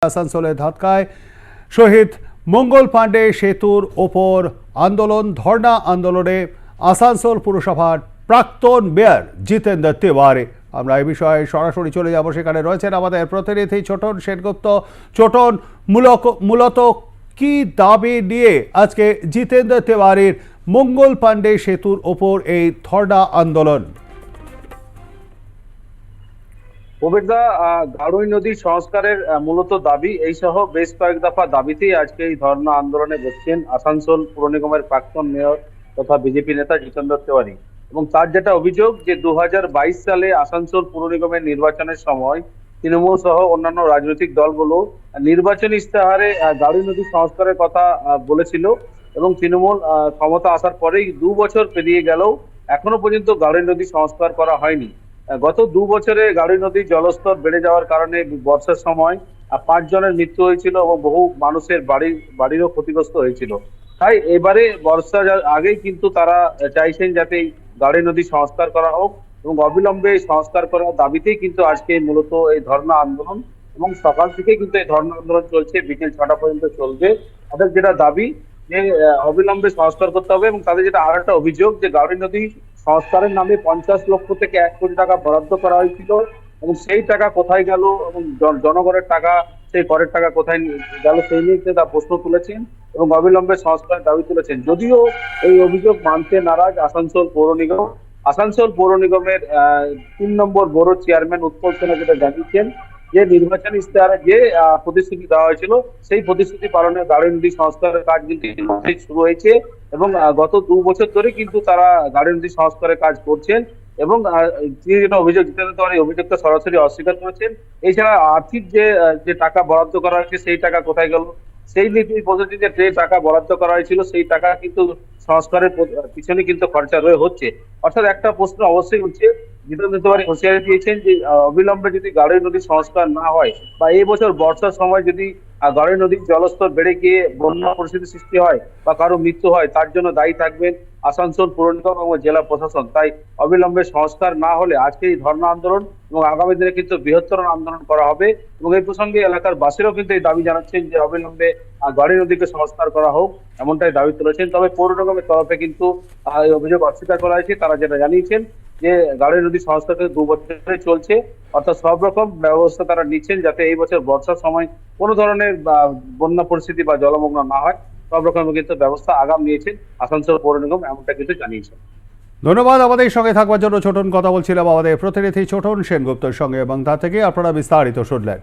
আসানসোলে ধাক্কায় শহীদ মঙ্গল পাণ্ডে সেতুর ওপর আন্দোলন ধর্ণা আন্দোলনে আসানসোল পুরসভার প্রাক্তন মেয়র জিতেন্দ্র তিওয়ারি। আমরা এই বিষয়ে সরাসরি চলে যাব, সেখানে রয়েছেন আমাদের প্রতিনিধি ছোটন সেনগুপ্ত। ছোটন, মূলত কি দাবি নিয়ে আজকে জিতেন্দ্র তিওয়ারির মঙ্গল পাণ্ডে সেতুর ওপর এই ধর্ণা আন্দোলন? প্রবীরদা, গাড়ুই নদী সংস্কারের মূলত দাবি এই সহ বেশ কয়েক দফা দাবিতেই আজকে এই ধর্ণা আন্দোলনে বসছেন আসানসোল পুর নিগমের প্রাক্তন মেয়র তথা বিজেপি নেতা জিতেন্দ্র তিওয়ারি। এবং তার যেটা অভিযোগ যে 2022 সালে আসানসোল পুর নিগমের নির্বাচনের সময় তৃণমূল সহ অন্যান্য রাজনৈতিক দলগুলো নির্বাচনী ইস্তেহারে গাড়ুই নদী সংস্কারের কথা বলেছিল এবং তৃণমূল ক্ষমতা আসার পরেই 2 বছর পেরিয়ে গেলেও এখনো পর্যন্ত গাড়ুই নদী সংস্কার করা হয়নি। গত 2 বছরে গাড়ুই নদীর জলস্তর বেড়ে যাওয়ার কারণে বর্ষার সময় 5 জনের মৃত্যু হয়েছিল এবং বহু মানুষের বাড়িরও ক্ষতিগ্রস্ত হয়েছিল। তাই এবারে বর্ষার আগেই কিন্তু তারা চাইছেন যাতে গাড়ুই নদী সংস্কার করা হোক এবং অবিলম্বে সংস্কার করার দাবিতেই কিন্তু আজকে মূলত এই ধর্ণা আন্দোলন এবং সকাল থেকে কিন্তু এই ধর্ণা আন্দোলন চলছে, বিকেল 6টা পর্যন্ত চলবে। তাদের যেটা দাবি যে অবিলম্বে সংস্কার করতে হবে এবং তাদের যেটা আর একটা অভিযোগ যে গাড়ুই নদী সংস্কারের নামে 50 লক্ষ থেকে 1 কোটি টাকা বরাদ্দ করা হয়েছিল এবং সেই টাকা কোথায় গেল এবং জনগণের টাকা, সেই করের টাকা কোথায় গেল সেই নিয়ে তারা প্রশ্ন তুলেছেন এবং অবিলম্বে সংস্কারের দাবি তুলেছেন। যদিও এই অভিযোগ মানতে নারাজ আসানসোল পৌর নিগম। আসানসোল পৌর নিগমের 3 নম্বর বড় চেয়ারম্যান উৎপল সেনা যেটা জানিয়েছেন যে নির্বাচনী ইস্তেহারে যে প্রতিশ্রুতি দেওয়া হয়েছিল সেই প্রতিশ্রুতি পালনে গাড়ুই নদী সংস্কারের কাজ কিন্তু শুরু হয়েছে এবং গত 2 বছর ধরে কিন্তু তারা গাড়ুই নদী সংস্কারের কাজ করছেন এবং তিনি যেটা অভিযোগ জিতেন্দ্র তিওয়ারি অভিযোগটা সরাসরি অস্বীকার করেছেন। এছাড়া আর্থিক যে টাকা বরাদ্দ করা হয়েছে সেই টাকা কোথায় গেল সেই নীতি পদ্ধতিতে যে টাকা বরাদ্দ করা হয়েছিল সেই টাকা কিন্তু সংস্কারের পিছনে কিন্তু খরচা হচ্ছে। অর্থাৎ একটা প্রশ্ন অবশ্যই উঠছে, জিতেন্দ্র তিওয়ারি হুঁশিয়ারি দিয়েছেন যে অবিলম্বে যদি গাড়ুই নদী সংস্কার না হয় বা এই বছর বর্ষার সময় যদি গাড়ুই নদীর জলস্তর বেড়ে গিয়ে বন্যা পরিস্থিতি সৃষ্টি হয় বা কারো মৃত্যু হয় তার জন্য দায়ী থাকবেন আসানসোল পৌর নিগম এবং জেলা প্রশাসন। তাই অবিলম্বে সংস্কার না হলে আজকে এই ধর্ণা আন্দোলন এবং আগামী দিনে কিন্তু বৃহত্তর আন্দোলন করা হবে এবং এই প্রসঙ্গে এলাকার বাসীরাও কিন্তু এই দাবি জানাচ্ছেন যে অবিলম্বে গাড়ুই নদীকে সংস্কার করা হোক, এমনটাই দাবি তুলেছেন। তবে পৌর নিগমের তরফে কিন্তু এই অভিযোগ অস্বীকার করা হয়েছে। তারা যেটা জানিয়েছেন যে গাড়ুই নদী সংস্কার 2 বছর ধরে চলছে, অর্থাৎ সব রকম ব্যবস্থা তারা নিচ্ছেন যাতে এই বছর বর্ষার সময় কোনো ধরনের বন্যা পরিস্থিতি বা জলমগ্ন না হয়। সব রকমের কিন্তু ব্যবস্থা আগাম নিয়েছেন আসানসোল পৌর নিগম, এমনটা কিন্তু জানিয়েছেন। ধন্যবাদ আমাদের সঙ্গে থাকবার জন্য ছোটন। কথা বলছিলাম আমাদের প্রতিনিধি ছোটন সেনগুপ্তর সঙ্গে এবং তা থেকে আপনারা বিস্তারিত শুনলেন।